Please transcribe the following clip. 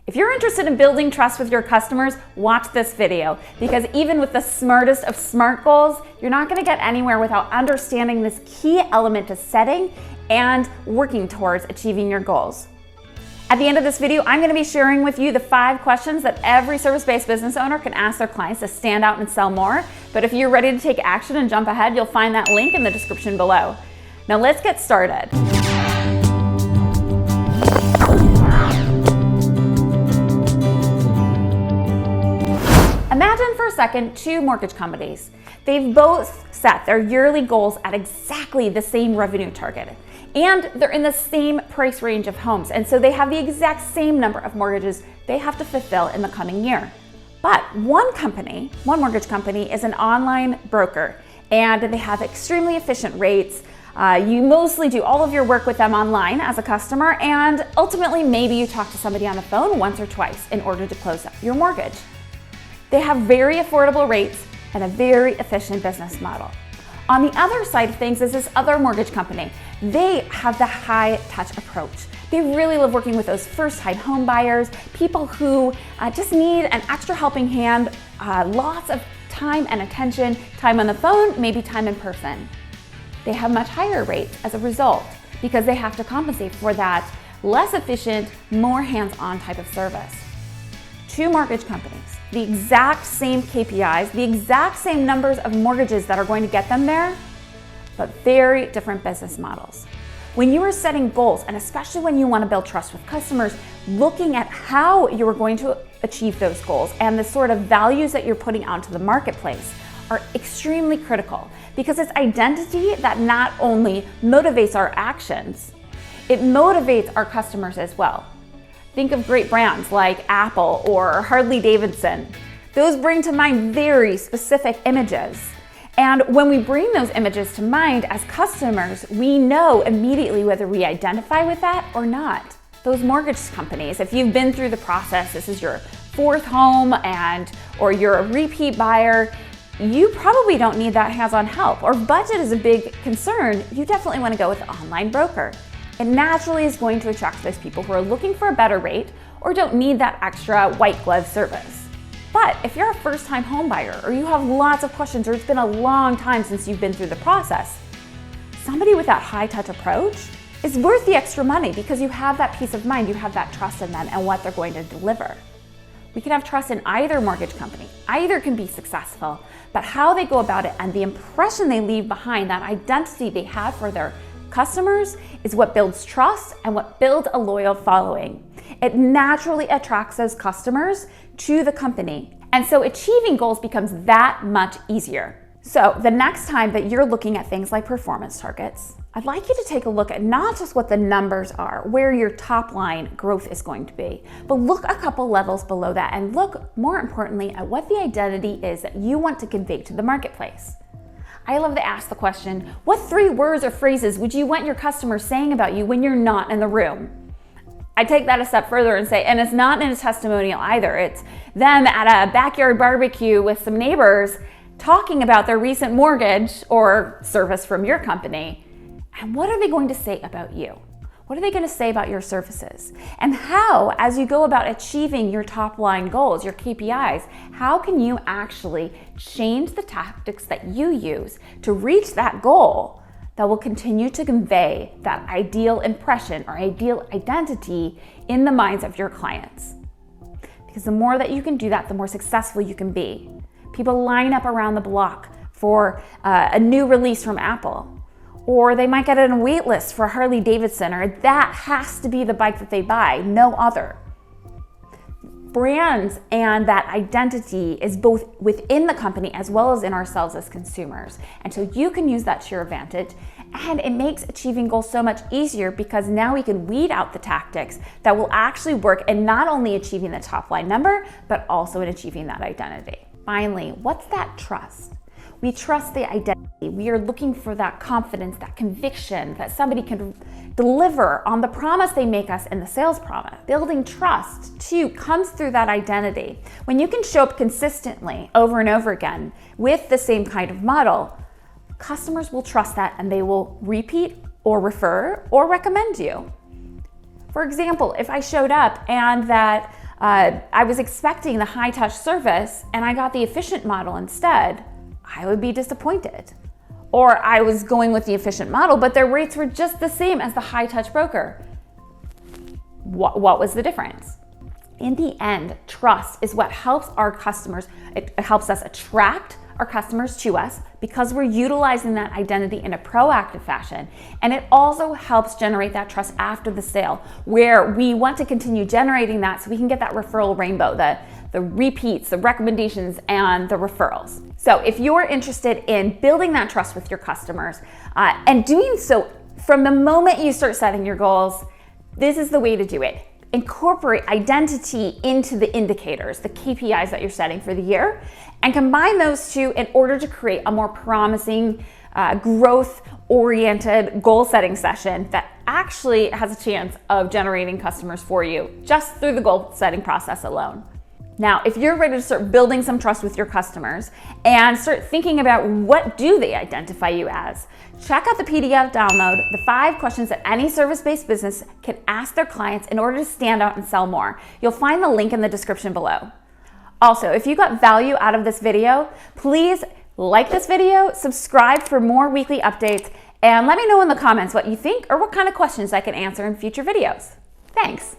If you're interested in building trust with your customers, watch this video, because even with the smartest of SMART goals, you're not gonna get anywhere without understanding this key element to setting and working towards achieving your goals. At the end of this video, I'm gonna be sharing with you the 5 questions that every service-based business owner can ask their clients to stand out and sell more. But if you're ready to take action and jump ahead, you'll find that link in the description below. Now let's get started. Imagine for a second 2 mortgage companies. They've both set their yearly goals at exactly the same revenue target. And they're in the same price range of homes. And so they have the exact same number of mortgages they have to fulfill in the coming year. But one mortgage company is an online broker, and they have extremely efficient rates. You mostly do all of your work with them online as a customer, and ultimately maybe you talk to somebody on the phone once or twice in order to close up your mortgage. They have very affordable rates and a very efficient business model. On the other side of things is this other mortgage company. They have the high touch approach. They really love working with those first-time home buyers, people who just need an extra helping hand, lots of time and attention, time on the phone, maybe time in person. They have much higher rates as a result because they have to compensate for that less efficient, more hands-on type of service. 2 mortgage companies, the exact same KPIs, the exact same numbers of mortgages that are going to get them there, but very different business models. When you are setting goals, and especially when you want to build trust with customers, looking at how you are going to achieve those goals and the sort of values that you're putting out to the marketplace are extremely critical, because it's identity that not only motivates our actions, it motivates our customers as well. Think of great brands like Apple or Harley-Davidson. Those bring to mind very specific images. And when we bring those images to mind as customers, we know immediately whether we identify with that or not. Those mortgage companies, if you've been through the process, this is your 4th home or you're a repeat buyer, you probably don't need that hands-on help. Or if budget is a big concern, you definitely want to go with an online broker. It naturally is going to attract those people who are looking for a better rate or don't need that extra white glove service. But if you're a first-time home buyer, or you have lots of questions, or it's been a long time since you've been through the process, somebody with that high touch approach is worth the extra money, because you have that peace of mind, you have that trust in them and what they're going to deliver. We can have trust in either mortgage company. Either can be successful, but how they go about it and the impression they leave behind, that identity they have for their customers, is what builds trust and what builds a loyal following. It naturally attracts those customers to the company. And so achieving goals becomes that much easier. So the next time that you're looking at things like performance targets, I'd like you to take a look at not just what the numbers are, where your top line growth is going to be, but look a couple levels below that, and look more importantly at what the identity is that you want to convey to the marketplace. I love to ask the question, what 3 words or phrases would you want your customers saying about you when you're not in the room? I take that a step further and say, and it's not in a testimonial either. It's them at a backyard barbecue with some neighbors talking about their recent mortgage or service from your company. And what are they going to say about you? What are they going to say about your services? And how, as you go about achieving your top line goals, your KPIs, how can you actually change the tactics that you use to reach that goal that will continue to convey that ideal impression or ideal identity in the minds of your clients? Because the more that you can do that, the more successful you can be. People line up around the block for a new release from Apple. Or they might get on a wait list for Harley-Davidson, or that has to be the bike that they buy, no other. Brands and that identity is both within the company as well as in ourselves as consumers. And so you can use that to your advantage, and it makes achieving goals so much easier, because now we can weed out the tactics that will actually work in not only achieving the top line number, but also in achieving that identity. Finally, what's that trust? We trust the identity. We are looking for that confidence, that conviction that somebody can deliver on the promise they make us in the sales promise. Building trust, too, comes through that identity. When you can show up consistently over and over again with the same kind of model, customers will trust that and they will repeat or refer or recommend you. For example, if I showed up and that I was expecting the high touch service and I got the efficient model instead, I would be disappointed. Or I was going with the efficient model, but their rates were just the same as the high touch broker. What was the difference? In the end, trust is what helps our customers. It helps us attract our customers to us because we're utilizing that identity in a proactive fashion. And it also helps generate that trust after the sale, where we want to continue generating that so we can get that referral rainbow, the repeats, the recommendations, and the referrals. So if you're interested in building that trust with your customers and doing so from the moment you start setting your goals, this is the way to do it. Incorporate identity into the indicators, the KPIs that you're setting for the year, and combine those two in order to create a more promising, growth-oriented goal-setting session that actually has a chance of generating customers for you just through the goal-setting process alone. Now, if you're ready to start building some trust with your customers and start thinking about what do they identify you as, check out the PDF download, the 5 questions that any service-based business can ask their clients in order to stand out and sell more. You'll find the link in the description below. Also, if you got value out of this video, please like this video, subscribe for more weekly updates, and let me know in the comments what you think or what kind of questions I can answer in future videos. Thanks.